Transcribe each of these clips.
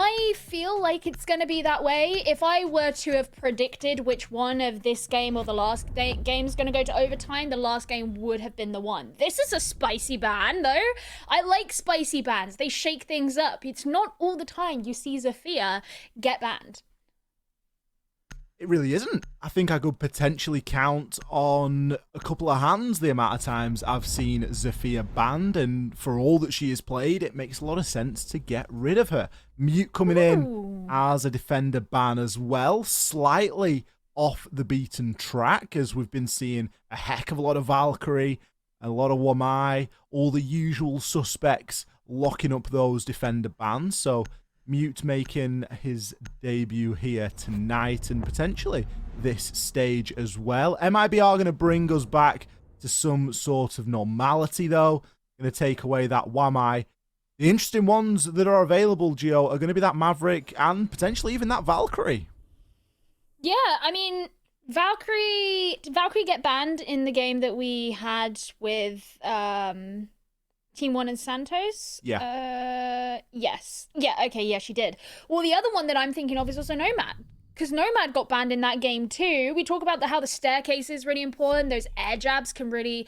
I feel like it's going to be that way. If I were to have predicted which one of this game or the last game's going to go to overtime, the last game would have been the one. This is a spicy ban, though. I like spicy bans. They shake things up. It's not all the time you see Zofia get banned. It really isn't. I think I could potentially count on a couple of hands the amount of times I've seen Zofia banned, and for all that she has played, it makes a lot of sense to get rid of her. Mute coming in as a defender ban as well, slightly off the beaten track, as we've been seeing a heck of a lot of Valkyrie, a lot of Wamai, all the usual suspects locking up those defender bans. So Mute making his debut here tonight and potentially this stage as well. MIBR going to bring us back to some sort of normality, though. Going to take away that Wamai. The interesting ones that are available, Gio, are going to be that Maverick and potentially even that Valkyrie. Yeah, I mean, did Valkyrie get banned in the game that we had with Team 1 and Santos? Yeah. Yes. Yeah, okay, yeah, she did. Well, the other one that I'm thinking of is also Nomad. Because Nomad got banned in that game too. We talk about how the staircase is really important. Those air jabs can really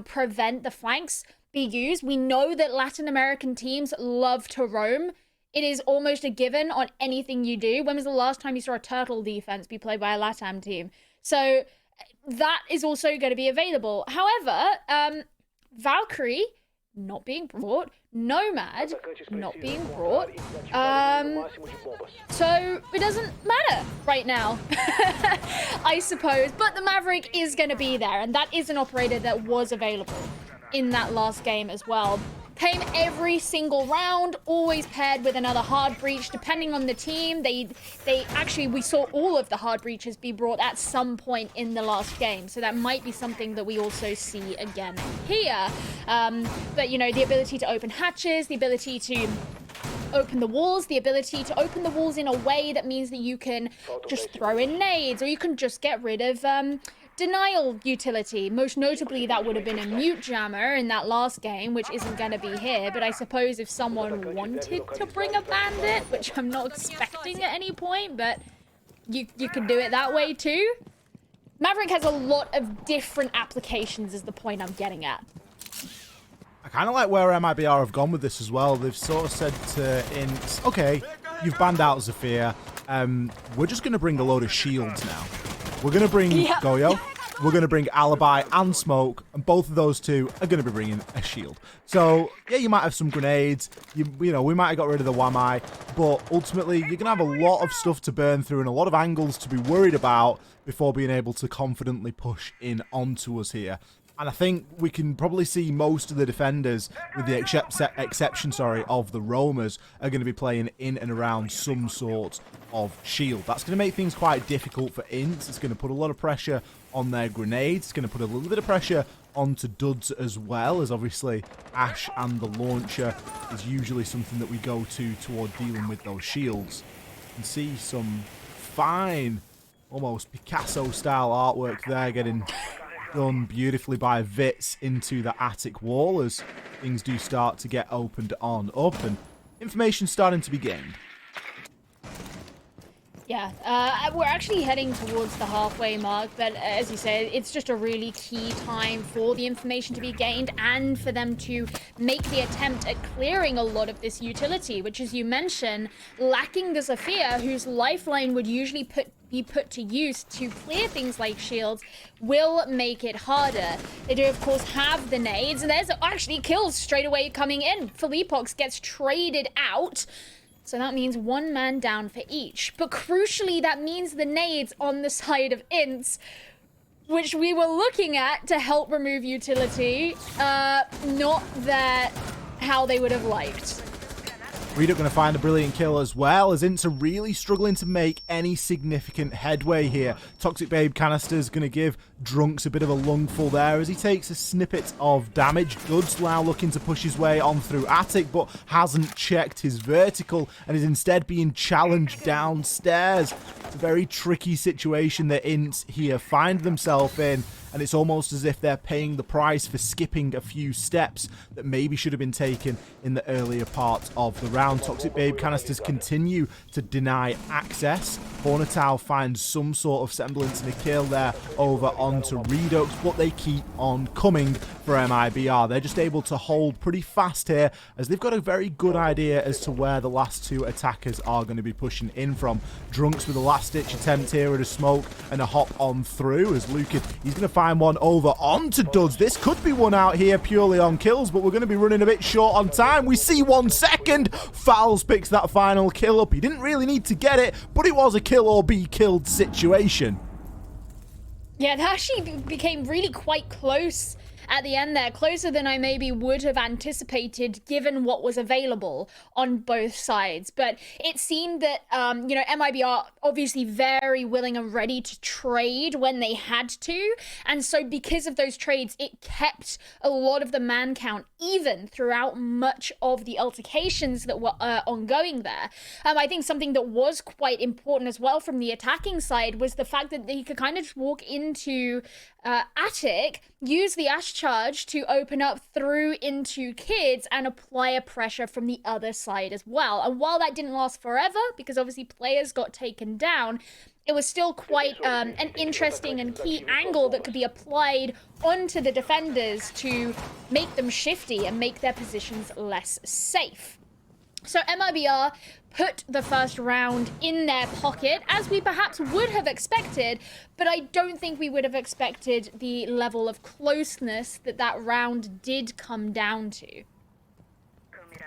prevent the flanks be used. We know that Latin American teams love to roam. It is almost a given on anything you do. When was the last time you saw a turtle defense be played by a LATAM team? So that is also going to be available. However, Valkyrie not being brought, Nomad not being brought, so it doesn't matter right now, I suppose. But the Maverick is going to be there, and that is an operator that was available in that last game as well. Came every single round, always paired with another hard breach, depending on the team. They actually, we saw all of the hard breaches be brought at some point in the last game, so that might be something that we also see again here. But, you know, the ability to open hatches, the ability to open the walls, the ability to open the walls in a way that means that you can just throw in nades, or you can just get rid of denial utility. Most notably, that would have been a mute jammer in that last game, which isn't going to be here. But I suppose if someone wanted to bring a bandit, which I'm not expecting at any point, but you could do it that way too. Maverick has a lot of different applications is the point I'm getting at. I kind of like where MIBR have gone with this as well. They've sort of said to INTZ, okay, you've banned out Zofia. We're just going to bring a load of shields now. We're going to bring Goyo, we're going to bring Alibi and Smoke, and both of those two are going to be bringing a shield. So, yeah, you might have some grenades, you know, we might have got rid of the Wamai, but ultimately you're going to have a lot of stuff to burn through and a lot of angles to be worried about before being able to confidently push in onto us here. And I think we can probably see most of the defenders, with the exception of the roamers, are going to be playing in and around some sort of shield. That's going to make things quite difficult for INTZ. It's going to put a lot of pressure on their grenades. It's going to put a little bit of pressure onto duds as well, as obviously Ash and the launcher is usually something that we go to toward dealing with those shields. You can see some fine, almost Picasso-style artwork there getting done beautifully by Vitz into the attic wall as things do start to get opened on up and information starting to be gained. Yeah, we're actually heading towards the halfway mark, but as you said, it's just a really key time for the information to be gained and for them to make the attempt at clearing a lot of this utility, which, as you mentioned, lacking the Zofia, whose lifeline would usually be put to use to clear things like shields, will make it harder. They do, of course, have the nades, and there's actually kills straight away coming in. Felipox gets traded out. So that means one man down for each. But crucially, that means the nades on the side of INTZ, which we were looking at to help remove utility, not that how they would have liked. Readout going to find a brilliant kill as well, as INTZ are really struggling to make any significant headway here. Toxic Babe Canister's going to give Drunks a bit of a lungful there as he takes a snippet of damage. Duds now looking to push his way on through Attic, but hasn't checked his vertical and is instead being challenged downstairs. It's a very tricky situation that INTZ here find themselves in, and it's almost as if they're paying the price for skipping a few steps that maybe should have been taken in the earlier part of the round. Toxic Babe canisters continue to deny access. Hornetow finds some sort of semblance in a kill there over onto Redux, but they keep on coming for MIBR. They're just able to hold pretty fast here, as they've got a very good idea as to where the last two attackers are going to be pushing in from. Drunks with a last-ditch attempt here at a smoke and a hop on through, as Luke, he's going to find one over onto Duds. This could be one out here purely on kills, but we're going to be running a bit short on time. We see 1 second. Fowls picks that final kill up. He didn't really need to get it, but it was a kill or be killed situation. Yeah, that actually became really quite close at the end there, closer than I maybe would have anticipated given what was available on both sides. But it seemed that, you know, MIBR obviously very willing and ready to trade when they had to. And so because of those trades, it kept a lot of the man count even throughout much of the altercations that were ongoing there. I think something that was quite important as well from the attacking side was the fact that he could kind of just walk into Attic, use the Ash Charge to open up through into Kids and apply a pressure from the other side as well. And while that didn't last forever, because obviously players got taken down, it was still quite an interesting and key angle that could be applied onto the defenders to make them shifty and make their positions less safe. So MIBR put the first round in their pocket, as we perhaps would have expected, but I don't think we would have expected the level of closeness that that round did come down to.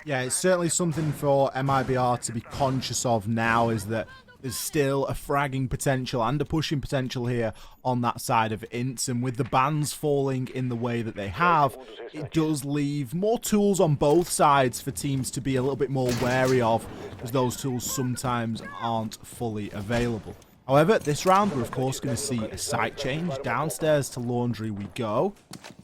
Yeah, it's certainly something for MIBR to be conscious of now, is that there's still a fragging potential and a pushing potential here on that side of INTZ, and with the bans falling in the way that they have, it does leave more tools on both sides for teams to be a little bit more wary of, as those tools sometimes aren't fully available. However, this round we're of course going to see a site change. Downstairs to Laundry we go.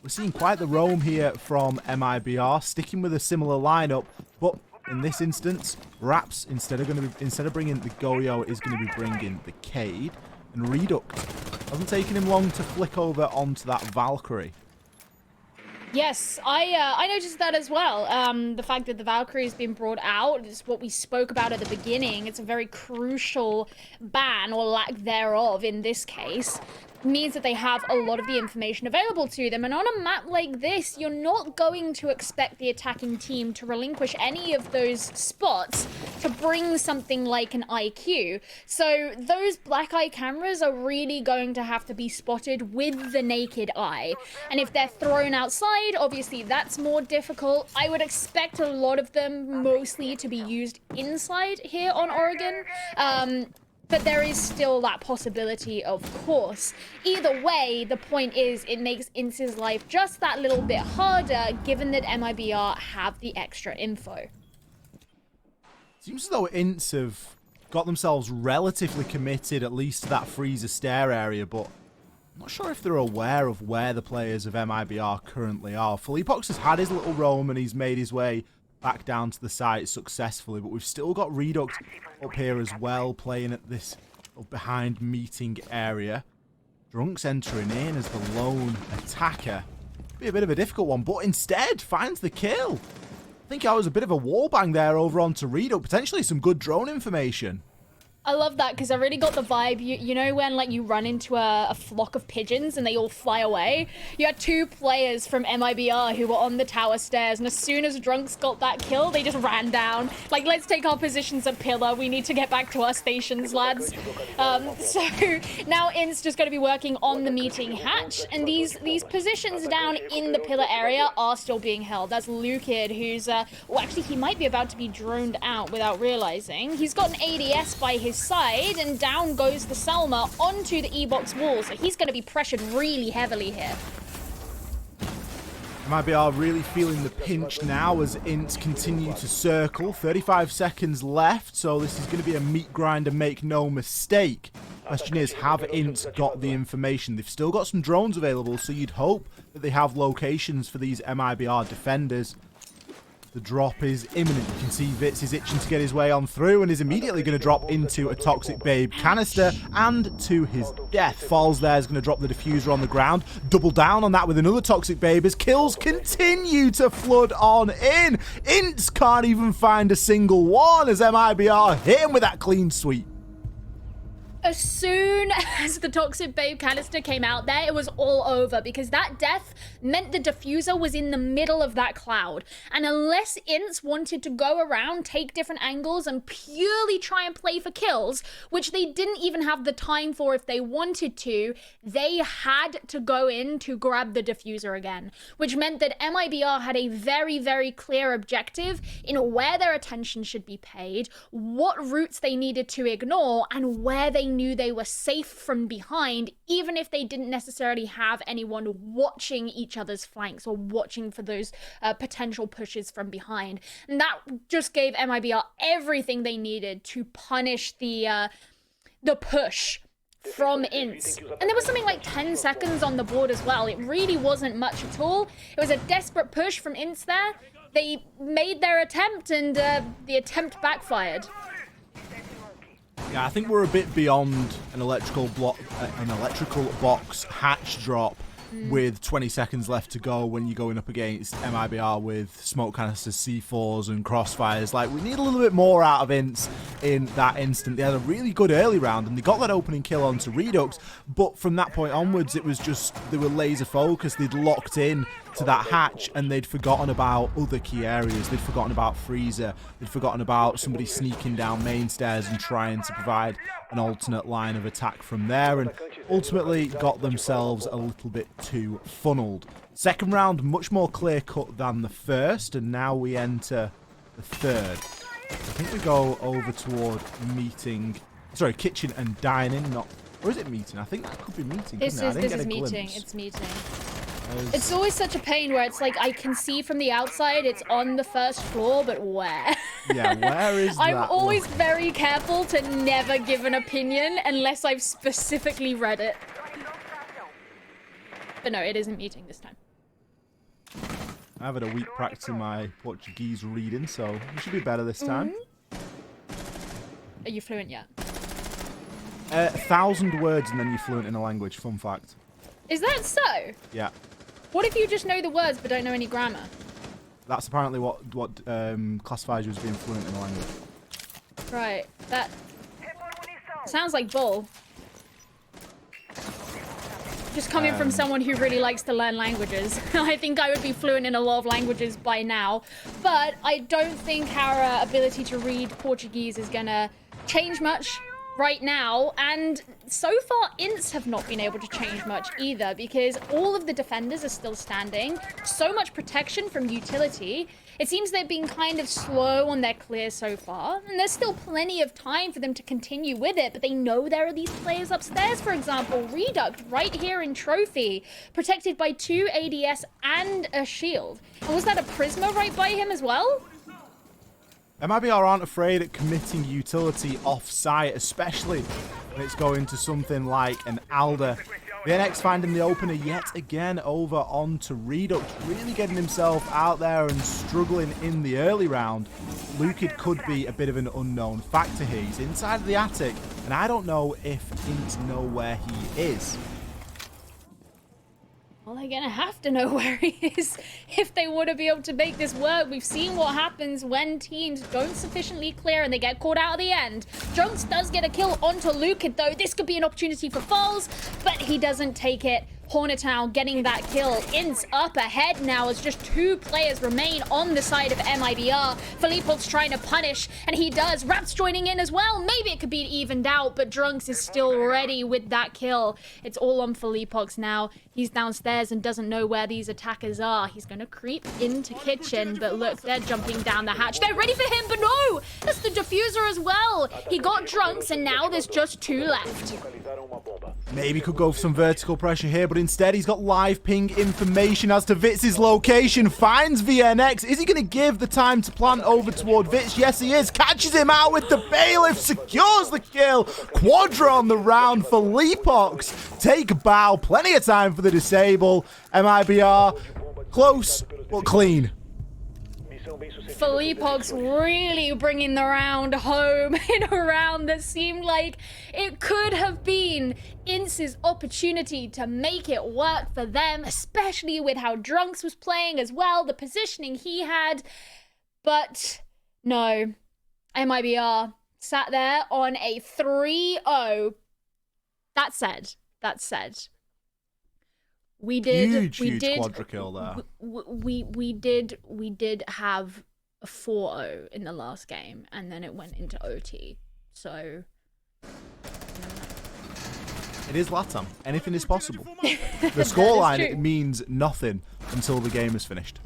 We're seeing quite the roam here from MIBR, sticking with a similar lineup, but in this instance, Raps, instead of bringing the Goyo, is going to be bringing the Cade, and Redux hasn't taken him long to flick over onto that Valkyrie. Yes, I noticed that as well. The fact that the Valkyrie has been brought out is what we spoke about at the beginning. It's a very crucial ban, or lack thereof in this case. Means that they have a lot of the information available to them, and on a map like this you're not going to expect the attacking team to relinquish any of those spots to bring something like an IQ. So those black eye cameras are really going to have to be spotted with the naked eye, and if they're thrown outside, obviously that's more difficult. I would expect a lot of them mostly to be used inside here on Oregon, but there is still that possibility, of course. Either way, the point is it makes INTZ's life just that little bit harder, given that MIBR have the extra info. Seems as though INTZ have got themselves relatively committed, at least to that freezer stair area, but I'm not sure if they're aware of where the players of MIBR currently are. Philippox has had his little roam and he's made his way back down to the site successfully, but we've still got Redux up here as well, playing at this behind meeting area. Drunks entering in as the lone attacker. Be a bit of a difficult one, but instead finds the kill. I think I was a bit of a wallbang there over onto Redux, potentially some good drone information. I love that, because I really got the vibe, you know when like you run into a flock of pigeons and they all fly away? You had two players from MIBR who were on the tower stairs, and as soon as Drunks got that kill, they just ran down. Like, let's take our positions at Pillar, we need to get back to our stations, lads. So now INTZ just going to be working on the meeting hatch, and these positions down in the Pillar area are still being held. That's Lukid, who's, well actually he might be about to be droned out without realizing. He's got an ADS by his side, and down goes the Selma onto the E-box wall, so he's going to be pressured really heavily here. MIBR really feeling the pinch now as INTZ continue to circle. 35 seconds left, so this is going to be a meat grinder, make no mistake. Question is, have INTZ got the information? They've still got some drones available, so you'd hope that they have locations for these MIBR defenders. The drop is imminent. You can see Vitz is itching to get his way on through and is immediately going to drop into a Toxic Babe canister and to his death. Falls there is going to drop the diffuser on the ground. Double down on that with another Toxic Babe as kills continue to flood on in. INTZ can't even find a single one as MIBR hit him with that clean sweep. As soon as the Toxic Babe canister came out there, it was all over because that death meant the diffuser was in the middle of that cloud. And unless INTZ wanted to go around, take different angles, and purely try and play for kills, which they didn't even have the time for if they wanted to, they had to go in to grab the diffuser again. Which meant that MIBR had a very, very clear objective in where their attention should be paid, what routes they needed to ignore, and where they knew they were safe from behind, even if they didn't necessarily have anyone watching each other's flanks or watching for those potential pushes from behind. And that just gave MIBR everything they needed to punish the push from INTZ. And there was something like 10 seconds on the board as well. It really wasn't much at all. It was a desperate push from INTZ there. They made their attempt and the attempt backfired. Yeah, I think we're a bit beyond an electrical box hatch drop with 20 seconds left to go when you're going up against MIBR with smoke canisters, C4s and crossfires. Like, we need a little bit more out of INTZ in that instant. They had a really good early round and they got that opening kill onto Redux, but from that point onwards it was just, they were laser focused. They'd locked in to that hatch and they'd forgotten about other key areas. They'd forgotten about Freezer. They'd forgotten about somebody sneaking down main stairs and trying to provide an alternate line of attack from there, and ultimately got themselves a little bit too funneled. Second round, much more clear-cut than the first, and now we enter the third. I think we go over toward kitchen and dining, not... Or is it meeting? I think that could be meeting. This is meeting. It's meeting. It's always such a pain where it's like I can see from the outside it's on the first floor, but where? Yeah, where is that? I'm always very careful to never give an opinion unless I've specifically read it. But no, it isn't meeting this time. I've had a week practicing my Portuguese reading, so it should be better this time. Are you fluent yet? 1,000 words and then you're fluent in a language. Fun fact. Is that so? Yeah. What if you just know the words but don't know any grammar? That's apparently what classifies you as being fluent in a language. Right. That sounds like bull. Just coming from someone who really likes to learn languages. I think I would be fluent in a lot of languages by now, but I don't think our ability to read Portuguese is gonna change much right now, and so far INTZ have not been able to change much either because all of the defenders are still standing. So much protection from utility. It seems they've been kind of slow on their clears so far, and there's still plenty of time for them to continue with it, but they know there are these players upstairs. For example, Redux right here in Trophy, protected by 2 ADS and a shield. And was that a Prisma right by him as well? MIBR aren't afraid at committing utility off-site, especially when it's going to something like an Alder. The NX finding the opener yet again over onto Redux, really getting himself out there and struggling in the early round. Lukid could be a bit of an unknown factor here. He's inside of the attic, and I don't know if INTZ know where he is. Well, they're gonna have to know where he is if they want to be able to make this work. We've seen what happens when teams don't sufficiently clear and they get caught out at the end. Junks does get a kill onto Lukid though. This could be an opportunity for Falls, but he doesn't take it. Hornet now getting that kill. INTZ up ahead now as just 2 players remain on the side of MIBR. Philippot's trying to punish, and he does. Raps joining in as well. Maybe it could be evened out, but Drunks is still ready with that kill. It's all on Philippox now. He's downstairs and doesn't know where these attackers are. He's going to creep into kitchen, but look, they're jumping down the hatch. They're ready for him, but no! That's the diffuser as well. He got Drunks, and now there's just 2 left. Maybe could go for some vertical pressure here, but instead he's got live ping information as to Vitz's location. Finds VNX. Is he going to give the time to plant over toward Vitz? Yes, he is. Catches him out with the bailiff. Secures the kill. Quadra on the round for Leapox. Take a bow. Plenty of time for the disable. MIBR close but clean. Felipox really bringing the round home in a round that seemed like it could have been INTZ's opportunity to make it work for them, especially with how Drunks was playing as well, the positioning he had. But no, MIBR sat there on a 3-0. That said, we did quadra kill there. We did have a 4-0 in the last game, and then it went into OT. So it is Latam. Anything is possible. The scoreline means nothing until the game is finished.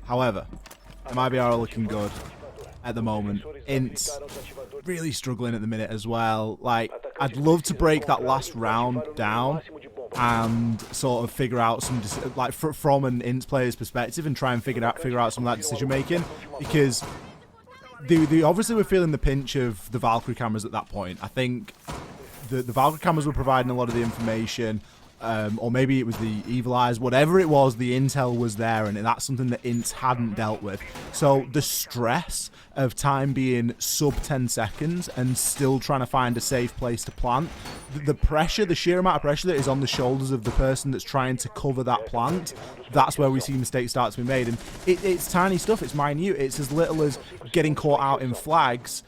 However, MIBR are looking good at the moment. INTZ really struggling at the minute as well. Like, I'd love to break that last round down and sort of figure out some, like, from an INTZ player's perspective, and try and figure out some of that decision making, because they obviously were feeling the pinch of the Valkyrie cameras at that point. I think the Valkyrie cameras were providing a lot of the information. Or maybe it was the Evil Eyes, whatever it was, the intel was there, and that's something that INTZ hadn't dealt with. So the stress of time being sub 10 seconds and still trying to find a safe place to plant, the pressure, the sheer amount of pressure that is on the shoulders of the person that's trying to cover that plant, that's where we see mistakes start to be made. And it's tiny stuff, it's minute, it's as little as getting caught out in flags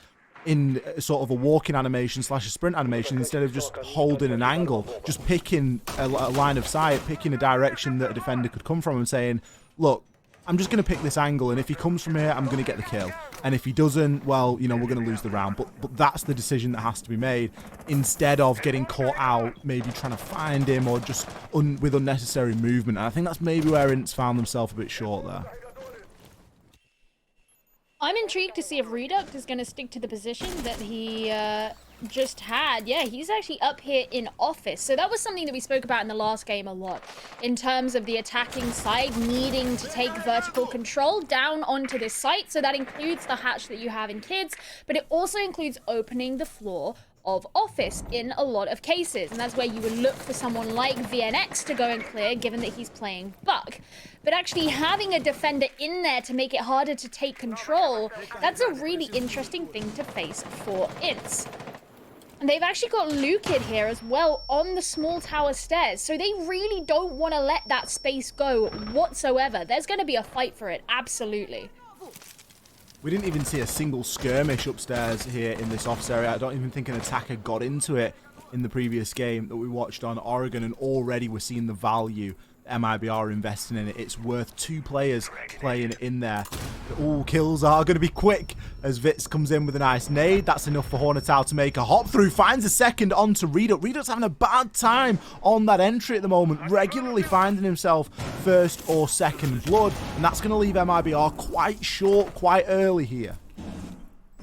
in sort of a walking animation / a sprint animation, instead of just holding an angle, just picking a line of sight, picking a direction that a defender could come from, and saying, look, I'm just going to pick this angle, and if he comes from here, I'm going to get the kill. And if he doesn't, well, you know, we're going to lose the round. But that's the decision that has to be made, instead of getting caught out, maybe trying to find him, or just with unnecessary movement. And I think that's maybe where INTZ found themselves a bit short there. I'm intrigued to see if Reduct is going to stick to the position that he just had. Yeah, he's actually up here in office. So that was something that we spoke about in the last game a lot, in terms of the attacking side needing to take vertical control down onto this site. So that includes the hatch that you have in kids, but it also includes opening the floor of office in a lot of cases, and that's where you would look for someone like VNX to go and clear, given that he's playing Buck. But actually having a defender in there to make it harder to take control, that's a really interesting thing to face for INTZ. And they've actually got Lukid here as well on the small tower stairs, so they really don't want to let that space go whatsoever. There's going to be a fight for it, absolutely. We didn't even see a single skirmish upstairs here in this office area. I don't even think an attacker got into it in the previous game that we watched on Oregon, and already we're seeing the value MIBR investing in it. It's worth 2 players playing in there. All kills are going to be quick as Vitz comes in with a nice nade. That's enough for Hornetow to make a hop through. Finds a second onto Reduct. Reduct's having a bad time on that entry at the moment, regularly finding himself first or second blood, and that's going to leave MIBR quite short, quite early here.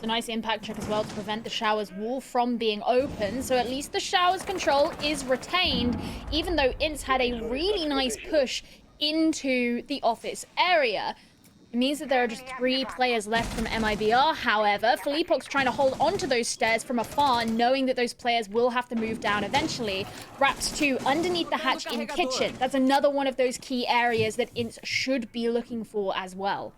A nice impact check as well to prevent the shower's wall from being open, so at least the shower's control is retained, even though INTZ had a really nice push into the office area. It means that there are just 3 players left from MIBR. However, Felipox trying to hold onto those stairs from afar, knowing that those players will have to move down eventually. Raps 2 underneath the hatch in kitchen. That's another one of those key areas that INTZ should be looking for as well.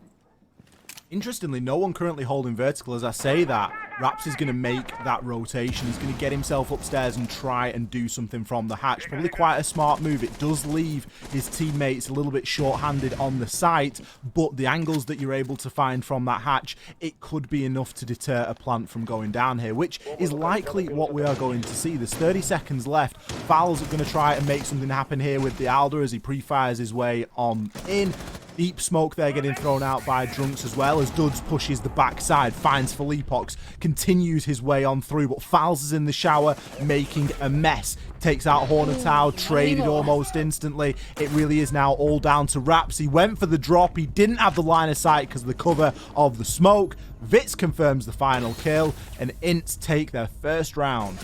Interestingly, no one currently holding vertical. As I say that, Raps is going to make that rotation. He's going to get himself upstairs and try and do something from the hatch. Probably quite a smart move. It does leave his teammates a little bit short-handed on the site, but the angles that you're able to find from that hatch, it could be enough to deter a plant from going down here, which is likely what we are going to see. There's 30 seconds left. Val's going to try and make something happen here with the Alder as he pre-fires his way on in. Deep smoke there getting thrown out by Drunks as well, as Duds pushes the backside, finds Felipox, continues his way on through, but Fowls is in the shower, making a mess. Takes out Hornetow, traded almost instantly. It really is now all down to Raps. He went for the drop, he didn't have the line of sight because of the cover of the smoke. Vitz confirms the final kill, and INTZ take their first round.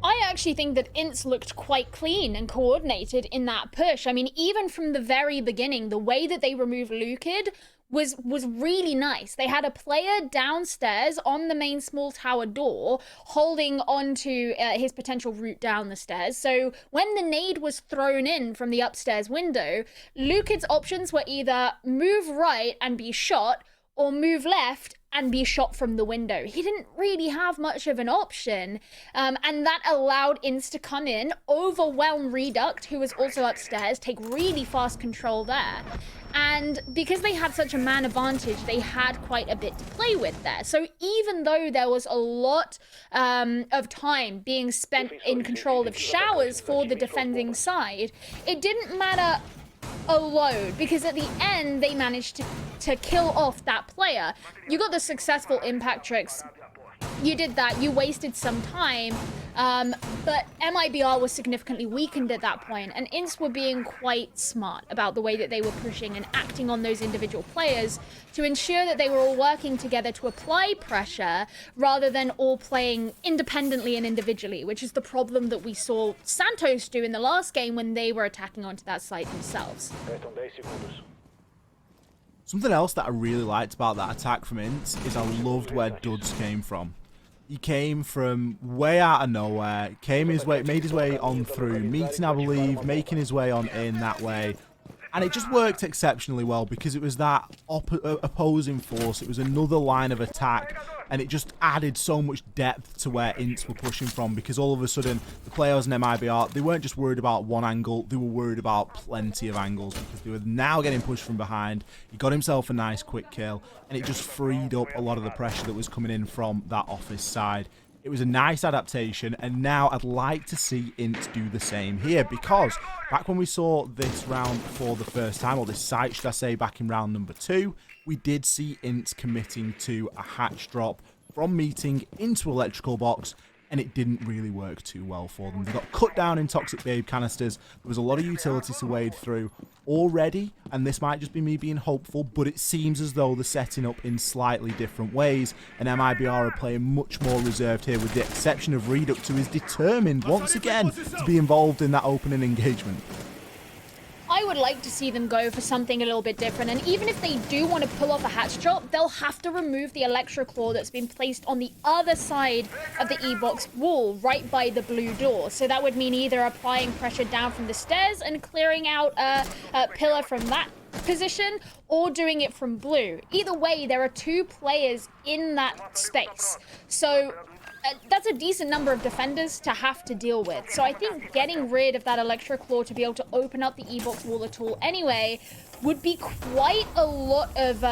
I actually think that INTZ looked quite clean and coordinated in that push. I mean, even from the very beginning, the way that they removed Lukid was really nice. They had a player downstairs on the main small tower door holding onto his potential route down the stairs. So when the nade was thrown in from the upstairs window, Lukid's options were either move right and be shot or move left and be shot from the window. He didn't really have much of an option, and that allowed INTZ to come in, overwhelm Reduct, who was also upstairs, take really fast control there. And because they had such a man advantage, they had quite a bit to play with there. So even though there was a lot of time being spent in control of showers for the defending side, it didn't matter a load, because at the end they managed to kill off that player. You got the successful impact tricks. You did that, you wasted some time, but MIBR was significantly weakened at that point, and INTZ were being quite smart about the way that they were pushing and acting on those individual players to ensure that they were all working together to apply pressure rather than all playing independently and individually, which is the problem that we saw Santos do in the last game when they were attacking onto that site themselves. Something else that I really liked about that attack from INTZ is I loved where Duds came from. He came from way out of nowhere, made his way on through, meeting, I believe, making his way on in that way. And it just worked exceptionally well because it was that opposing force. It was another line of attack, and it just added so much depth to where INTZ were pushing from, because all of a sudden the players in MIBR, they weren't just worried about one angle, they were worried about plenty of angles, because they were now getting pushed from behind. He got himself a nice quick kill, and it just freed up a lot of the pressure that was coming in from that office side. It was a nice adaptation, and now I'd like to see INTZ do the same here, because back when we saw this round for the first time, or this site, should I say, back in round number 2, we did see INTZ committing to a hatch drop from meeting into electrical box, and it didn't really work too well for them. They got cut down in Toxic Babe canisters. There was a lot of utility to wade through already, and this might just be me being hopeful, but it seems as though they're setting up in slightly different ways, and MIBR are playing much more reserved here, with the exception of Reduct, who is determined once again to be involved in that opening engagement. I would like to see them go for something a little bit different, and even if they do want to pull off a hatch drop, they'll have to remove the Electroclaw that's been placed on the other side of the E-box wall, right by the blue door. So that would mean either applying pressure down from the stairs and clearing out a pillar from that position, or doing it from blue. Either way, there are 2 players in that space. So that's a decent number of defenders to have to deal with. So I think getting rid of that Electroclaw to be able to open up the E-box wall at all anyway would be quite a lot of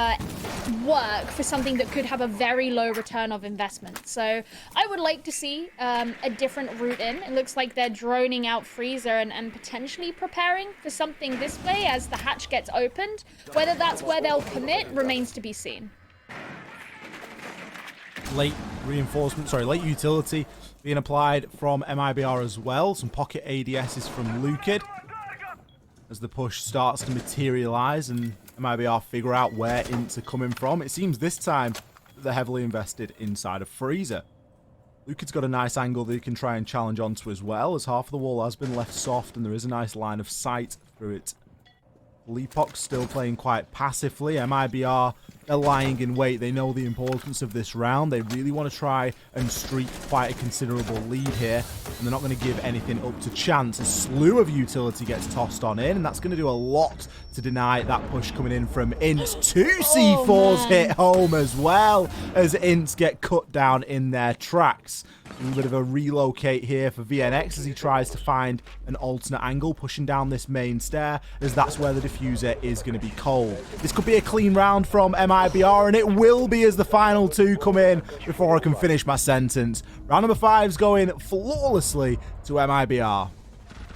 work for something that could have a very low return of investment. So I would like to see a different route in. It looks like they're droning out Freezer and potentially preparing for something this way as the hatch gets opened. Whether that's where they'll commit remains to be seen. Late utility being applied from MIBR as well. Some pocket ADSs from Lukid as the push starts to materialize and MIBR figure out where INTZ are coming from. It seems this time they're heavily invested inside of Freezer. Lukid's got a nice angle that he can try and challenge onto as well, as half of the wall has been left soft and there is a nice line of sight through it. Leapok's still playing quite passively. MIBR, they're lying in wait. They know the importance of this round. They really want to try and streak quite a considerable lead here, and they're not going to give anything up to chance. A slew of utility gets tossed on in, and that's going to do a lot to deny that push coming in from INTZ. 2 C4s hit home as well as INTZ get cut down in their tracks. A little bit of a relocate here for VNX as he tries to find an alternate angle, pushing down this main stair, as that's where the diffuser is going to be cold. This could be a clean round from MIBR, and it will be as the final 2 come in before I can finish my sentence. Round number 5's going flawlessly to MIBR.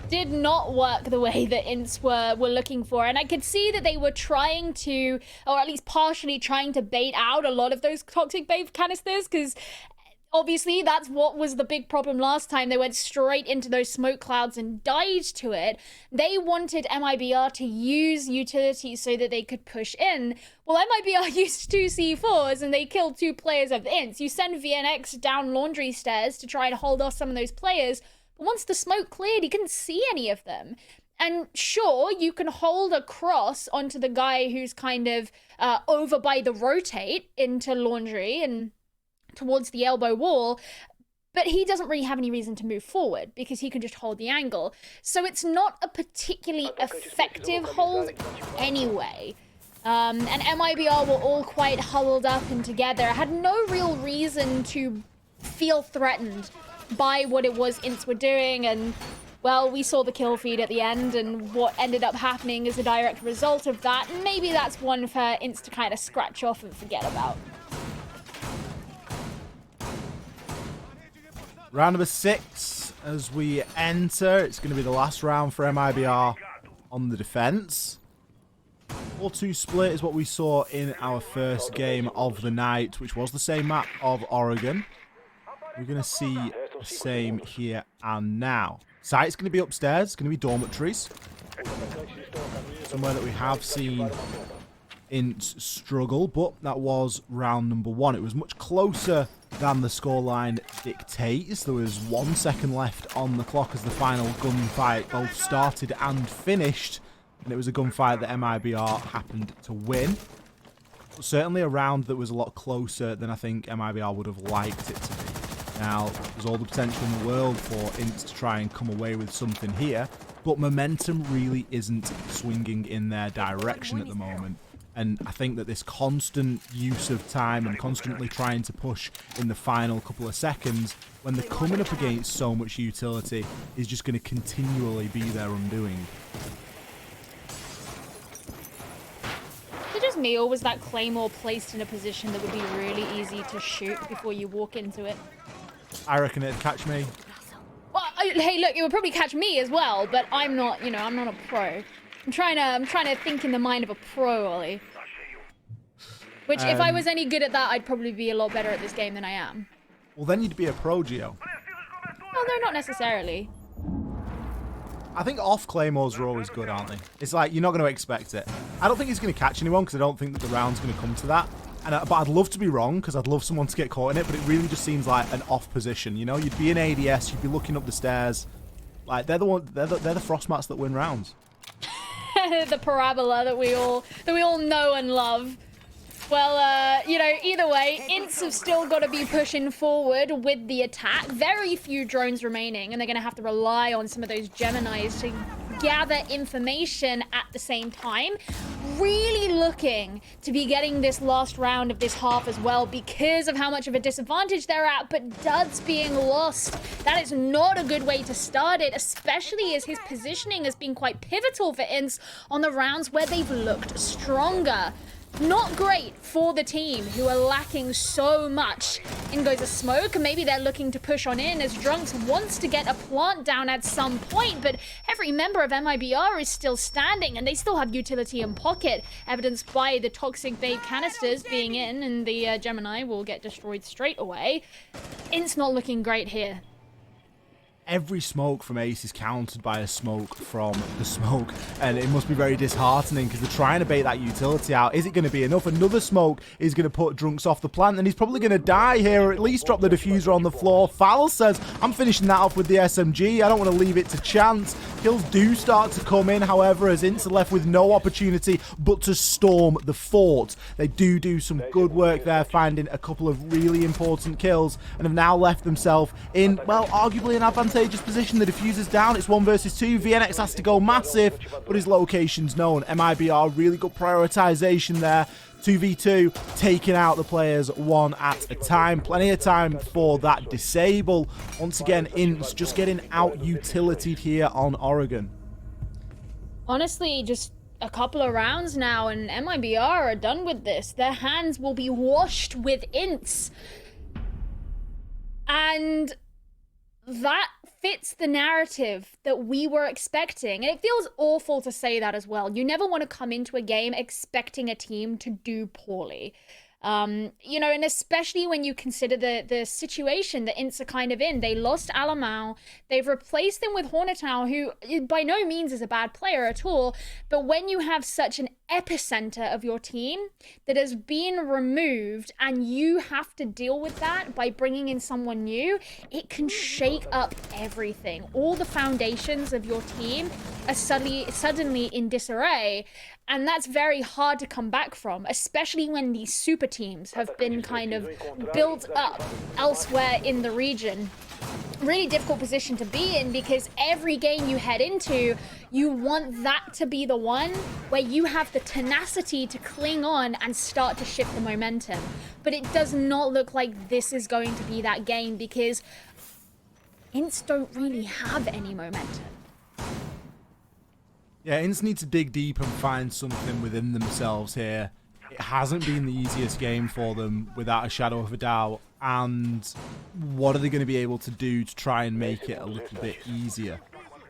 Did not work the way that INTZ were looking for, and I could see that they were trying to, or at least partially trying to bait out a lot of those Toxic Babe canisters, because obviously that's what was the big problem last time. They went straight into those smoke clouds and died to it. They wanted MIBR to use utilities so that they could push in. Well, MIBR used 2 C4s and they killed 2 players of INTZ. You send VNX down laundry stairs to try and hold off some of those players, but once the smoke cleared, he couldn't see any of them. And sure, you can hold a cross onto the guy who's kind of over by the rotate into laundry and towards the elbow wall, but he doesn't really have any reason to move forward because he can just hold the angle. So it's not a particularly effective hold anyway. And MIBR were all quite huddled up and together. Had no real reason to feel threatened by what it was INTZ were doing, and well, we saw the kill feed at the end, and what ended up happening is a direct result of that. And maybe that's one for INTZ to kind of scratch off and forget about. Round number 6 as we enter. It's going to be the last round for MIBR on the defense. 4-2 split is what we saw in our first game of the night, which was the same map of Oregon. We're going to see the same here and now. Site's going to be upstairs. It's going to be dormitories. Somewhere that we have seen INTZ struggle, but that was round number 1. It was much closer than the scoreline dictates. There was 1 second left on the clock as the final gunfight both started and finished, and it was a gunfight that MIBR happened to win. But certainly a round that was a lot closer than I think MIBR would have liked it to be. Now, there's all the potential in the world for INTZ to try and come away with something here, but momentum really isn't swinging in their direction at the moment. And I think that this constant use of time and constantly trying to push in the final couple of seconds when they're coming up against so much utility is just going to continually be their undoing. Is it just me, or was that Claymore placed in a position that would be really easy to shoot before you walk into it? I reckon it'd catch me. Well, hey, look, it would probably catch me as well, but I'm not, you know, I'm not a pro. I'm trying to think in the mind of a pro, Ollie. Which, if I was any good at that, I'd probably be a lot better at this game than I am. Well, then you'd be a pro, Geo. Well, no, not necessarily. I think off claymores are always good, aren't they? It's like, you're not going to expect it. I don't think he's going to catch anyone because I don't think that the round's going to come to that. But I'd love to be wrong because I'd love someone to get caught in it, but it really just seems like an off position, you know? You'd be in ADS, you'd be looking up the stairs. Like, they're the frost mats that win rounds. The parabola that we all know and love. Well, you know, either way, INTZ have still got to be pushing forward with the attack. Very few drones remaining, and they're going to have to rely on some of those Geminis to gather information at the same time. Really looking to be getting this last round of this half as well because of how much of a disadvantage they're at, but Duds being lost, that is not a good way to start it, especially as his positioning has been quite pivotal for INTZ on the rounds where they've looked stronger. Not great for the team who are lacking so much. In goes a smoke. Maybe they're looking to push on in as Drunks wants to get a plant down at some point, but every member of MIBR is still standing and they still have utility in pocket, evidenced by the toxic bait canisters being in, and the Gemini will get destroyed straight away. INTZ not looking great here. Every smoke from Ace is countered by a smoke from the smoke, and it must be very disheartening because they're trying to bait that utility out. Is it going to be enough? Another smoke is going to put Drunks off the plant, and he's probably going to die here, or at least drop the diffuser on the floor. Foul says, I'm finishing that off with the SMG. I don't want to leave it to chance. Kills do start to come in, however, as INTZ are left with no opportunity but to storm the fort. They do some good work there, finding a couple of really important kills, and have now left themselves in, well, arguably an advantageous position. The diffuser's down. It's 1 versus 2. VNX has to go massive, but his location's known. MIBR, really good prioritization there. 2v2, taking out the players one at a time. Plenty of time for that disable. Once again, INTZ just getting out-utilitied here on Oregon. Honestly, just a couple of rounds now, and MIBR are done with this. Their hands will be washed with INTZ. And that fits the narrative that we were expecting. And it feels awful to say that as well. You never want to come into a game expecting a team to do poorly. You know, and especially when you consider the situation that INTZ are kind of in. They lost Alamau. They've replaced him with Hornetow, who by no means is a bad player at all. But when you have such an epicenter of your team that has been removed and you have to deal with that by bringing in someone new, it can shake up everything. All the foundations of your team are suddenly in disarray. And that's very hard to come back from, especially when these super teams have been kind of built up elsewhere in the region. Really difficult position to be in, because every game you head into, you want that to be the one where you have the tenacity to cling on and start to shift the momentum. But it does not look like this is going to be that game, because INTZ don't really have any momentum. Yeah, INTZ need to dig deep and find something within themselves here. It hasn't been the easiest game for them, without a shadow of a doubt. And what are they going to be able to do to try and make it a little bit easier?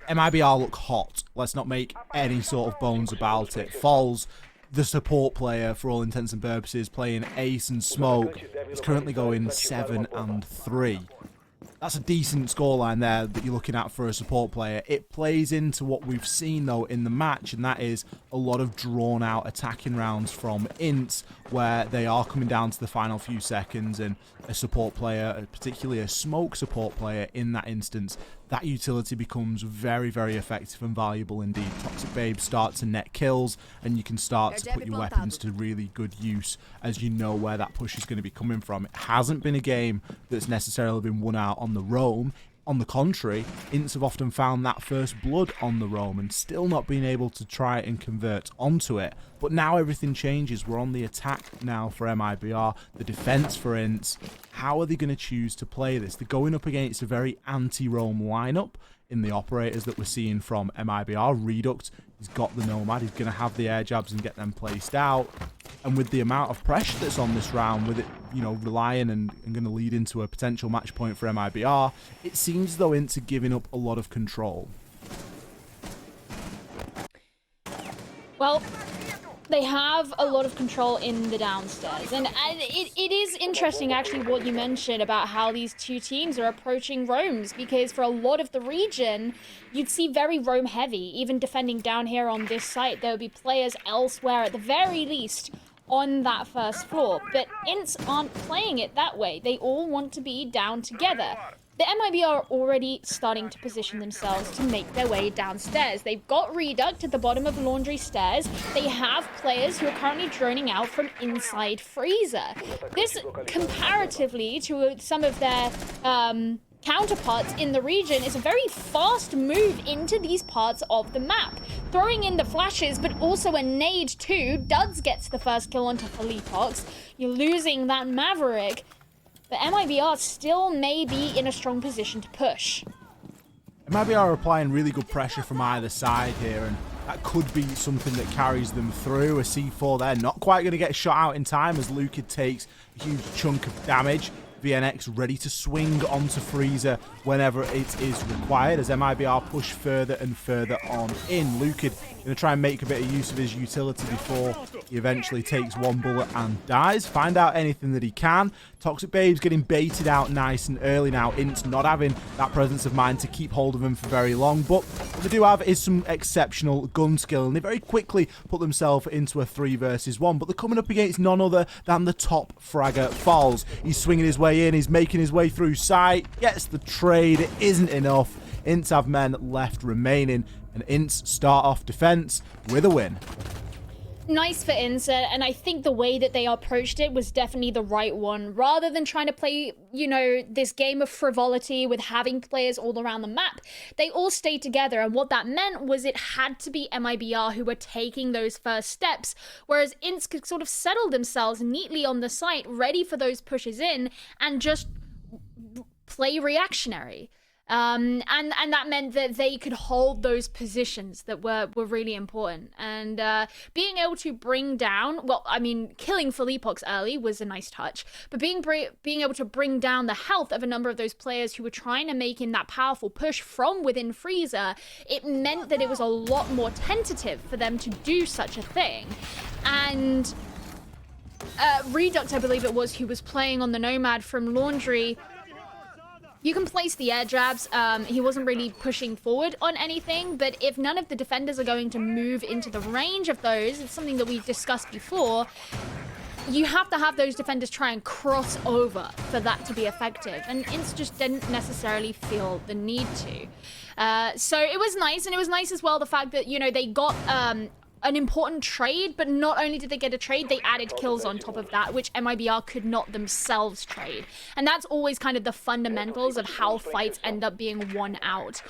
MIBR look hot. Let's not make any sort of bones about it. Falls, the support player for all intents and purposes, playing Ace and Smoke, is currently going 7-3. That's a decent scoreline there that you're looking at for a support player. It plays into what we've seen, though, in the match, and that is a lot of drawn-out attacking rounds from INTZ, where they are coming down to the final few seconds, and a support player, particularly a Smoke support player in that instance, that utility becomes very, very effective and valuable indeed. Toxic Babes start to net kills, and you can start to put your weapons to really good use as you know where that push is going to be coming from. It hasn't been a game that's necessarily been won out on the roam. On the contrary, INTZ have often found that first blood on the roam and still not been able to try and convert onto it. But now everything changes. We're on the attack now for MIBR, the defense for INTZ. How are they going to choose to play this? They're going up against a very anti-roam lineup in the operators that we're seeing from MIBR. Reduct, he's got the Nomad, he's going to have the air jabs and get them placed out. And with the amount of pressure that's on this round, with it, you know, relying and going to lead into a potential match point for MIBR, it seems though INTZ are giving up a lot of control. Well, they have a lot of control in the downstairs, and it is interesting actually what you mentioned about how these two teams are approaching roams, because for a lot of the region you'd see very roam heavy. Even defending down here on this site, there would be players elsewhere at the very least on that first floor, but INTZ aren't playing it that way. They all want to be down together. The MIBR are already starting to position themselves to make their way downstairs. They've got Reduct at the bottom of Laundry Stairs. They have players who are currently droning out from inside Freezer. This, comparatively to some of their counterparts in the region, is a very fast move into these parts of the map. Throwing in the flashes, but also a nade too. Duds gets the first kill onto Felipox. You're losing that Maverick. But MIBR still may be in a strong position to push. MIBR are applying really good pressure from either side here, and that could be something that carries them through. A C4 there, not quite going to get shot out in time as Lucid takes a huge chunk of damage. VNX ready to swing onto Freezer whenever it is required as MIBR push further and further on in. Lucid going to try and make a bit of use of his utility before he eventually takes one bullet and dies. Find out anything that he can. Toxic Babes getting baited out nice and early now. INTZ not having that presence of mind to keep hold of him for very long, but what they do have is some exceptional gun skill, and they very quickly put themselves into a 3 versus 1, but they're coming up against none other than the top fragger Falls. He's swinging his way in, he's making his way through sight, gets the trade, it isn't enough. INTZ have men left remaining, and INTZ start off defense with a win. Nice for INTZ, and I think the way that they approached it was definitely the right one. Rather than trying to play, you know, this game of frivolity with having players all around the map, they all stayed together, and what that meant was it had to be MIBR who were taking those first steps, whereas INTZ could sort of settle themselves neatly on the site, ready for those pushes in, and just play reactionary. And that meant that they could hold those positions that were really important. And being able to bring down, well, I mean, killing Felipox early was a nice touch, but being able to bring down the health of a number of those players who were trying to make in that powerful push from within Freezer, it meant that it was a lot more tentative for them to do such a thing. And Reduct, I believe it was, who was playing on the Nomad from Laundry. You can place the air jabs. He wasn't really pushing forward on anything, but if none of the defenders are going to move into the range of those, it's something that we've discussed before, you have to have those defenders try and cross over for that to be effective, and INTZ just didn't necessarily feel the need to. So it was nice, and it was nice as well the fact that, you know, they got an important trade, but not only did they get a trade, they added kills on top of that, which MIBR could not themselves trade. And that's always kind of the fundamentals of how fights end up being won out.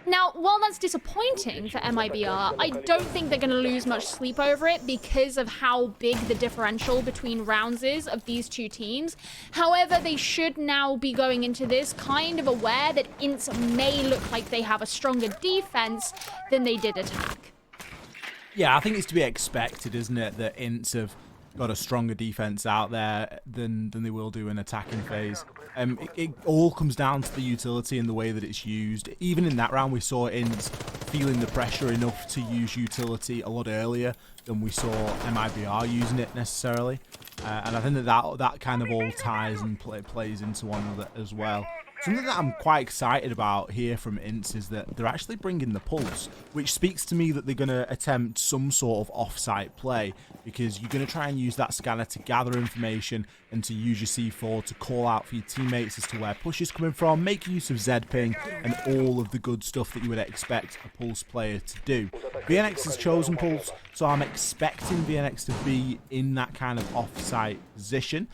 Now, while that's disappointing for MIBR, I don't think they're going to lose much sleep over it because of how big the differential between rounds is of these two teams. However, they should now be going into this kind of aware that INTZ may look like they have a stronger defense than they did attack. Yeah, I think it's to be expected, isn't it, that INTZ have got a stronger defense out there than they will do in attacking phase. It all comes down to the utility and the way that it's used. Even in that round, we saw INTZ feeling the pressure enough to use utility a lot earlier than we saw MIBR using it necessarily. And I think that kind of all ties and plays into one another as well. Something that I'm quite excited about here from INTZ is that they're actually bringing the pulse, which speaks to me that they're going to attempt some sort of off-site play, because you're going to try and use that scanner to gather information and to use your C4 to call out for your teammates as to where push is coming from, make use of Z-ping and all of the good stuff that you would expect a pulse player to do. VNX has chosen pulse, so I'm expecting VNX to be in that kind of off-site position.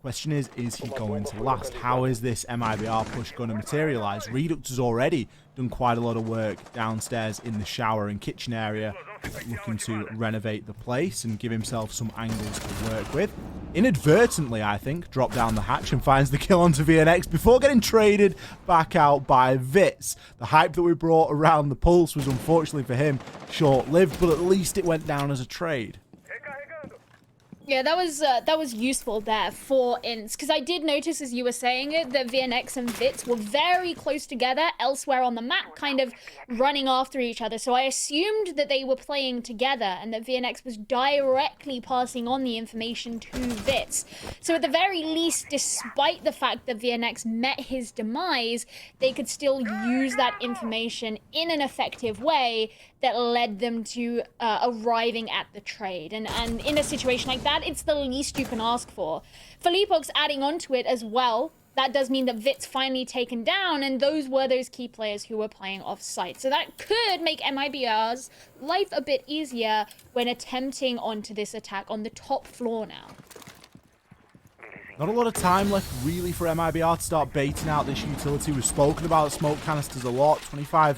Question is he going to last? How is this MIBR push going to materialize? Reduct has already done quite a lot of work downstairs in the shower and kitchen area, looking to renovate the place and give himself some angles to work with. Inadvertently, I think, dropped down the hatch and finds the kill onto VNX before getting traded back out by Vitz. The hype that we brought around the pulse was unfortunately for him short-lived, but at least it went down as a trade. Yeah, that was useful there for INTZ, because I did notice as you were saying it that VNX and Vitz were very close together elsewhere on the map, kind of running after each other. So I assumed that they were playing together and that VNX was directly passing on the information to Vitz. So at the very least, despite the fact that VNX met his demise, they could still use that information in an effective way that led them to arriving at the trade. And in a situation like that, it's the least you can ask for. Felipox adding on to it as well, that does mean that Vitz finally taken down, and those were those key players who were playing off-site. So that could make MIBR's life a bit easier when attempting onto this attack on the top floor now. Not a lot of time left really for MIBR to start baiting out this utility. We've spoken about smoke canisters a lot. 25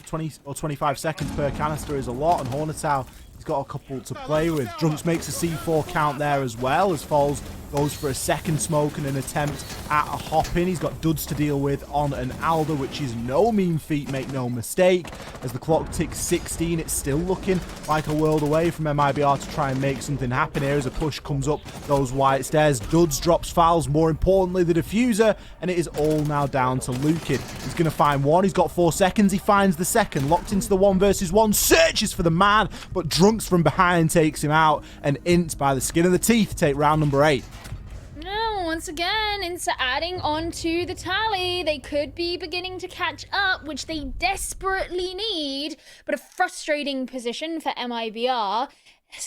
seconds per canister is a lot, and Hornetow, he's got a couple to play with. Drunks makes a C4 count there as well, as Falls goes for a second smoke and an attempt at a hop-in. He's got duds to deal with on an Alder, which is no mean feat, make no mistake. As the clock ticks 16, it's still looking like a world away from MIBR to try and make something happen here as a push comes up those white stairs. Duds drops Fouls, more importantly the diffuser, and it is all now down to Lukid. He's going to find one, he's got 4 seconds, he finds the second, locked into the 1 versus 1, searches for the man, but Drunks from behind takes him out, and INTZ by the skin of the teeth take round number 8. Once again, INTZ adding on to the tally. They could be beginning to catch up, which they desperately need, but a frustrating position for MIBR.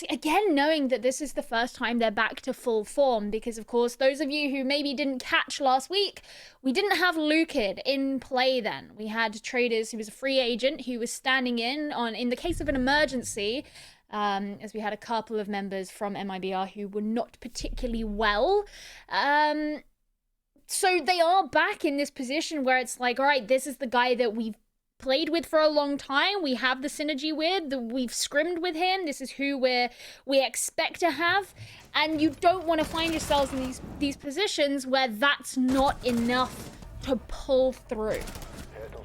Again, knowing that this is the first time they're back to full form, because of course, those of you who maybe didn't catch last week, we didn't have Lukid in play then. We had Traders, who was a free agent, who was standing in the case of an emergency, as we had a couple of members from MIBR who were not particularly well. So they are back in this position where it's like, all right, this is the guy that we've played with for a long time, we have the synergy with, we've scrimmed with him, this is who we expect to have, and you don't want to find yourselves in these positions where that's not enough to pull through.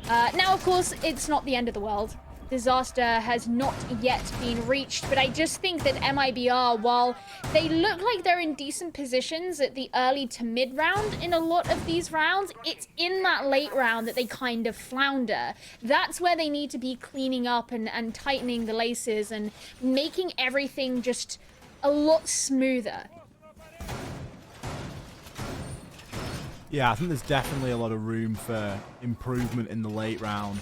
Now, of course, it's not the end of the world. Disaster has not yet been reached, but I just think that MIBR, while they look like they're in decent positions at the early to mid round in a lot of these rounds, it's in that late round that they kind of flounder. That's where they need to be cleaning up and tightening the laces and making everything just a lot smoother. Yeah, I think there's definitely a lot of room for improvement in the late round.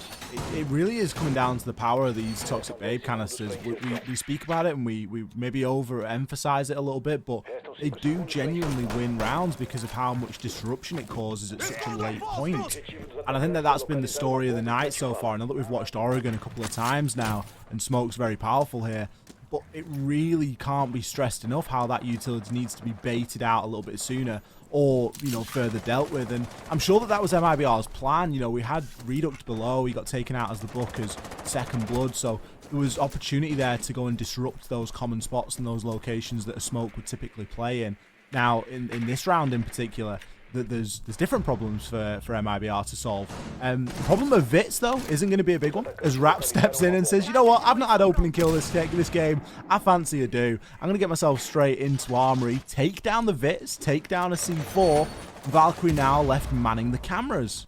It really is coming down to the power of these Toxic Babe canisters. We speak about it and we maybe overemphasize it a little bit, but they do genuinely win rounds because of how much disruption it causes at such a late point. And I think that that's been the story of the night so far. I know that we've watched Oregon a couple of times now, and Smoke's very powerful here. But it really can't be stressed enough how that utility needs to be baited out a little bit sooner, or, you know, further dealt with. And I'm sure that that was MIBR's plan. You know, we had Reduct below. He got taken out as the Booker's second blood. So there was opportunity there to go and disrupt those common spots and those locations that a Smoke would typically play in. Now, in this round in particular, there's different problems for MIBR to solve. The problem of Vitz, though, isn't going to be a big one, as Rap steps in and says, you know what, I've not had opening kill this game. I fancy a do. I'm going to get myself straight into Armory, take down the Vitz, take down a C4. Valkyrie now left manning the cameras.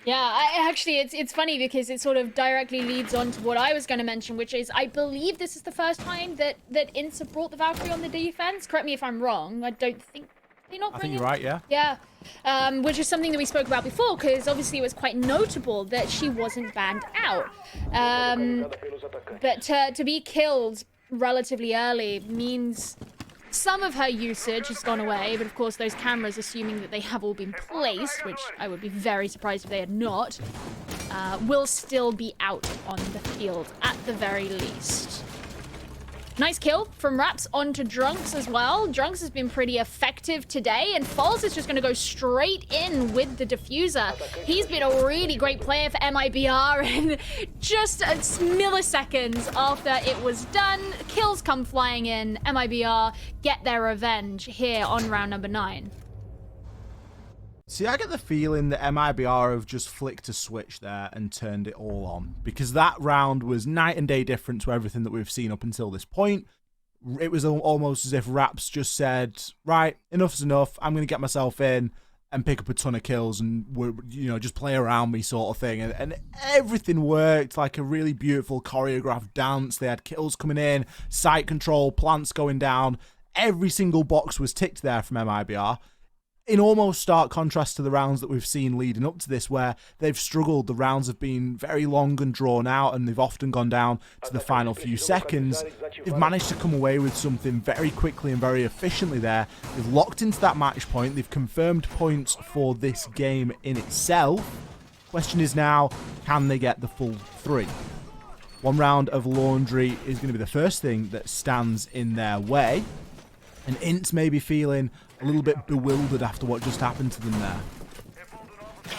Yeah, actually, it's funny because it sort of directly leads on to what I was going to mention, which is I believe this is the first time that INTZ brought the Valkyrie on the defense. Correct me if I'm wrong. I don't think they not. I think you're right. Yeah. Yeah, which is something that we spoke about before, because obviously it was quite notable that she wasn't banned out. But to be killed relatively early means some of her usage has gone away, but of course those cameras, assuming that they have all been placed, which I would be very surprised if they had not, will still be out on the field at the very least. Nice kill from Raps onto Drunks as well. Drunks has been pretty effective today, and Falls is just going to go straight in with the diffuser. He's been a really great player for MIBR, and just milliseconds after it was done, kills come flying in. MIBR get their revenge here on round number 9. See, I get the feeling that MIBR have just flicked a switch there and turned it all on, because that round was night and day different to everything that we've seen up until this point. It was almost as if Raps just said, right, enough's enough, I'm going to get myself in and pick up a ton of kills and, you know, just play around me sort of thing. And everything worked like a really beautiful choreographed dance. They had kills coming in, site control, plants going down. Every single box was ticked there from MIBR. In almost stark contrast to the rounds that we've seen leading up to this, where they've struggled. The rounds have been very long and drawn out, and they've often gone down to the final few seconds. They've managed to come away with something very quickly and very efficiently there. They've locked into that match point. They've confirmed points for this game in itself. Question is now, can they get the full 3? One round of laundry is going to be the first thing that stands in their way. And INTZ may be feeling a little bit bewildered after what just happened to them there.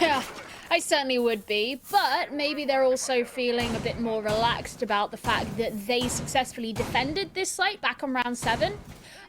Yeah, I certainly would be, but maybe they're also feeling a bit more relaxed about the fact that they successfully defended this site back on round 7.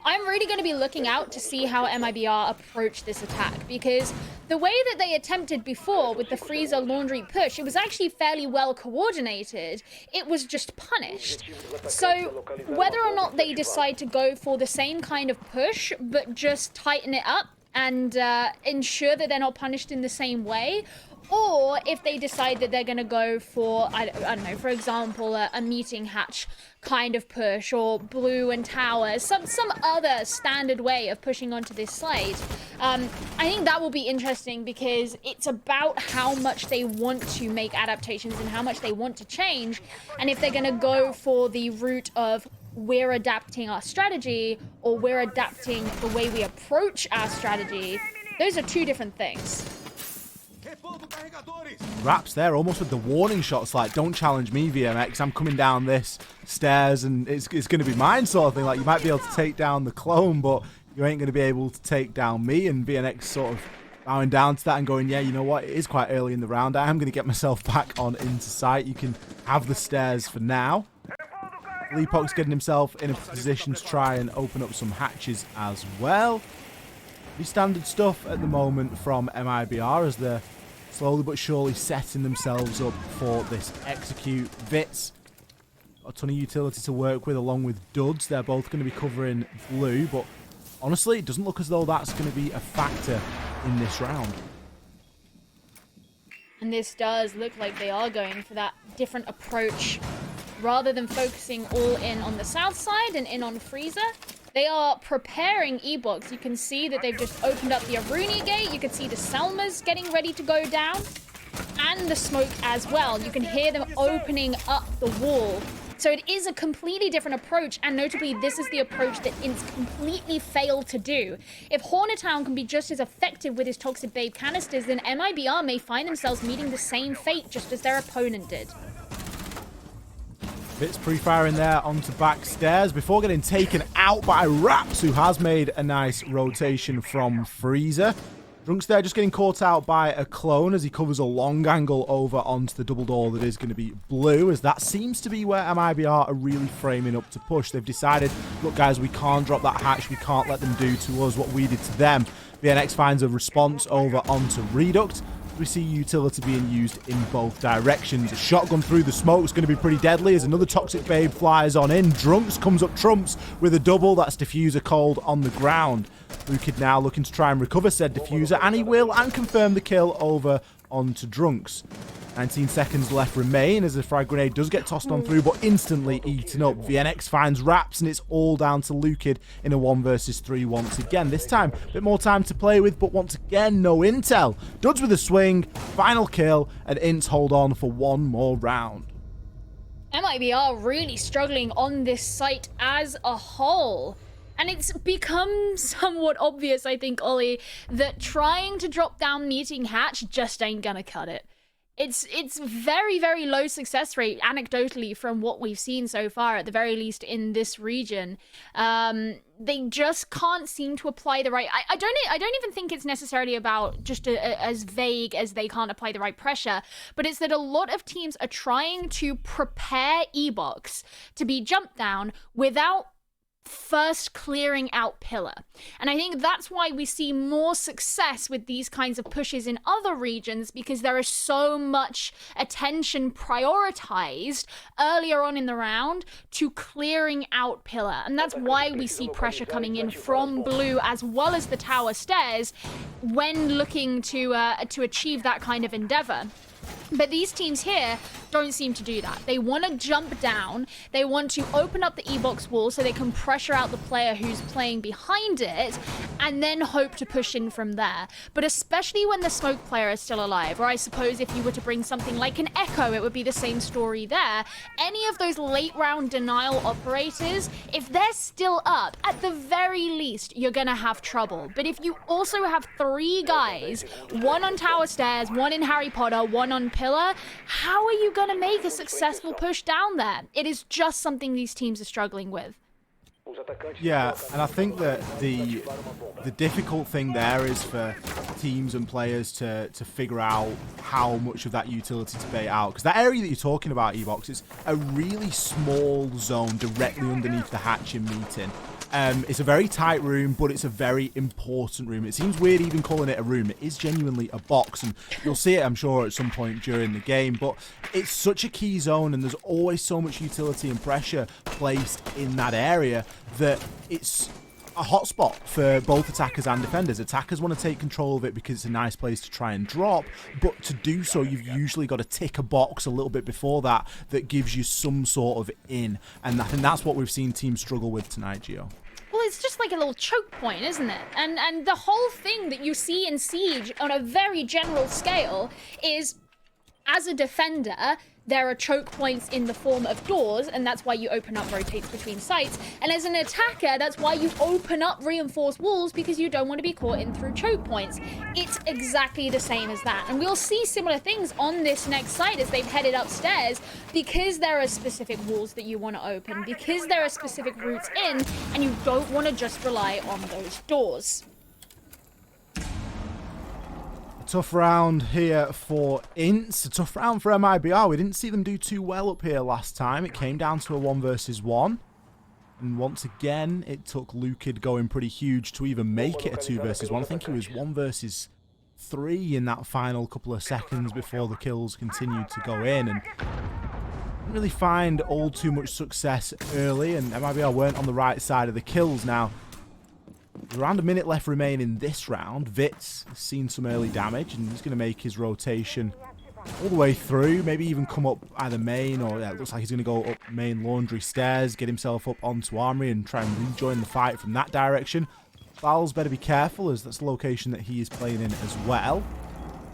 I'm really going to be looking out to see how MIBR approach this attack, because the way that they attempted before with the Freezer Laundry push, it was actually fairly well coordinated. It was just punished. So whether or not they decide to go for the same kind of push, but just tighten it up and ensure that they're not punished in the same way, or if they decide that they're going to go for, I don't know, for example, a meeting hatch kind of push, or blue and towers, some other standard way of pushing onto this site. I think that will be interesting, because it's about how much they want to make adaptations and how much they want to change, and if they're going to go for the route of we're adapting our strategy, or we're adapting the way we approach our strategy. Those are two different things. Raps there almost with the warning shots, like, don't challenge me, VMX, I'm coming down this stairs and it's going to be mine sort of thing. Like, you might be able to take down the clone, but you ain't going to be able to take down me. And VMX sort of bowing down to that and going, yeah, you know what, it is quite early in the round, I am going to get myself back on into sight. You can have the stairs for now. Leapok's getting himself in a position to try and open up some hatches as well. Pretty standard stuff at the moment from MIBR, as they're slowly but surely setting themselves up for this execute. Vitz, a ton of utility to work with, along with Duds. They're both going to be covering blue, but honestly, it doesn't look as though that's going to be a factor in this round. And this does look like they are going for that different approach. Rather than focusing all in on the south side and in on Freezer, They are preparing E-Box. You can see that they've just opened up the Aruni gate. You can see the Selmas getting ready to go down. And the smoke as well. You can hear them opening up the wall. So it is a completely different approach, and notably, this is the approach that INTZ completely failed to do. If Hornetown can be just as effective with his Toxic Babe canisters, then MIBR may find themselves meeting the same fate just as their opponent did. Bits pre-firing there onto backstairs before getting taken out by Raps, who has made a nice rotation from Freezer. Drunks there just getting caught out by a clone as he covers a long angle over onto the double door that is going to be blue, as that seems to be where MIBR are really framing up to push. They've decided, look guys, we can't drop that hatch, we can't let them do to us what we did to them. VNX finds a response over onto Reduct. We see utility being used in both directions. A shotgun through the smoke is going to be pretty deadly as another Toxic Babe flies on in. Drunks comes up trumps with a double. That's Diffuser cold on the ground. Lukid now looking to try and recover said Diffuser, and he will, and confirm the kill over onto Drunks. 19 seconds left remain as the frag grenade does get tossed on through, but instantly eaten up. VNX finds Raps, and it's all down to Lukid in a 1 versus 3 once again. This time, a bit more time to play with, but once again, no intel. Duds with a swing, final kill, and INTZ hold on for one more round. MIBR really struggling on this site as a whole. And it's become somewhat obvious, I think, Ollie, that trying to drop down meeting hatch just ain't gonna cut it. It's very, very low success rate, anecdotally, from what we've seen so far, at the very least in this region. They just can't seem to apply the right... I don't even think it's necessarily about just as vague as they can't apply the right pressure, but it's that a lot of teams are trying to prepare E-Box to be jumped down without first clearing out pillar. And I think that's why we see more success with these kinds of pushes in other regions, because there is so much attention prioritized earlier on in the round to clearing out pillar. And that's why we see pressure coming in from blue as well as the tower stairs when looking to achieve that kind of endeavor. But these teams here don't seem to do that. They want to jump down. They want to open up the E-Box wall so they can pressure out the player who's playing behind it and then hope to push in from there. But especially when the smoke player is still alive, or I suppose if you were to bring something like an Echo, it would be the same story there. Any of those late round denial operators, if they're still up, at the very least, you're going to have trouble. But if you also have 3 guys, one on tower stairs, one in Harry Potter, one on pillar, how are you going to make a successful push down there? It is just something these teams are struggling with. Yeah, and I think that the difficult thing there is for teams and players to figure out how much of that utility to bait out. Because that area that you're talking about, E-Box, is a really small zone directly underneath the hatch in meeting. It's a very tight room, but it's a very important room. It seems weird even calling it a room. It is genuinely a box, and you'll see it, I'm sure, at some point during the game. But it's such a key zone, and there's always so much utility and pressure placed in that area that it's a hotspot for both attackers and defenders. Attackers want to take control of it because it's a nice place to try and drop, but to do so, you've usually got to tick a box a little bit before that gives you some sort of in. And I think that's what we've seen teams struggle with tonight, Gio. Well, it's just like a little choke point, isn't it? And the whole thing that you see in Siege on a very general scale is, as a defender, there are choke points in the form of doors, and that's why you open up rotates between sites. And as an attacker, that's why you open up reinforced walls, because you don't want to be caught in through choke points. It's exactly the same as that. And we'll see similar things on this next site as they've headed upstairs, because there are specific walls that you want to open, because there are specific routes in, and you don't want to just rely on those doors. Tough round here for INTZ. A tough round for MIBR. We didn't see them do too well up here last time. It came down to a 1 versus 1. And once again, it took Lukid going pretty huge to even make it a 2 versus 1. I think it was 1 versus 3 in that final couple of seconds before the kills continued to go in. And didn't really find all too much success early, and MIBR weren't on the right side of the kills. Now, around a minute left remaining this round. Vitz has seen some early damage, and he's going to make his rotation all the way through, maybe even come up either main or, yeah, it looks like he's going to go up main laundry stairs, get himself up onto Armory and try and rejoin the fight from that direction. Val's better be careful, as that's the location that he is playing in as well.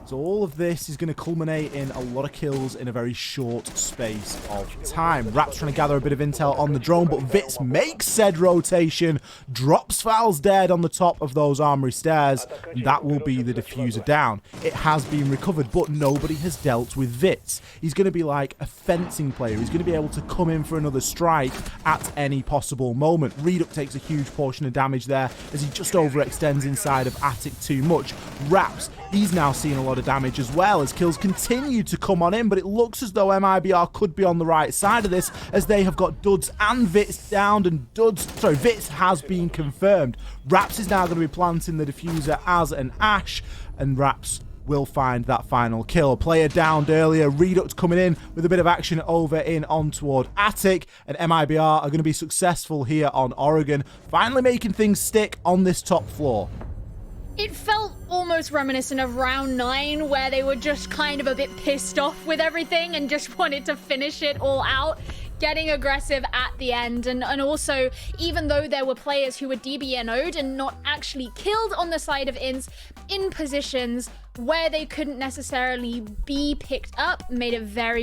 So all of this is going to culminate in a lot of kills in a very short space of time. Rap's trying to gather a bit of intel on the drone, but Vitz makes said rotation, drops Val's dead on the top of those armory stairs, and that will be the diffuser down. It has been recovered, but nobody has dealt with Vitz. He's going to be like a fencing player. He's going to be able to come in for another strike at any possible moment. Reduct takes a huge portion of damage there as he just overextends inside of Attic too much. Raps, he's now seeing a lot of damage as well as kills continue to come on in, but it looks as though MIBR could be on the right side of this as they have got Duds and Vitz downed, and Vitz has been confirmed. Raps is now going to be planting the diffuser as an Ash, and Raps will find that final kill. Player downed earlier, Reduct coming in with a bit of action over in on toward Attic, and MIBR are going to be successful here on Oregon, finally making things stick on this top floor. It felt almost reminiscent of round 9, where they were just kind of a bit pissed off with everything and just wanted to finish it all out, getting aggressive at the end. And also, even though there were players who were DBNO'd and not actually killed on the side of INTZ, in positions where they couldn't necessarily be picked up, made it very,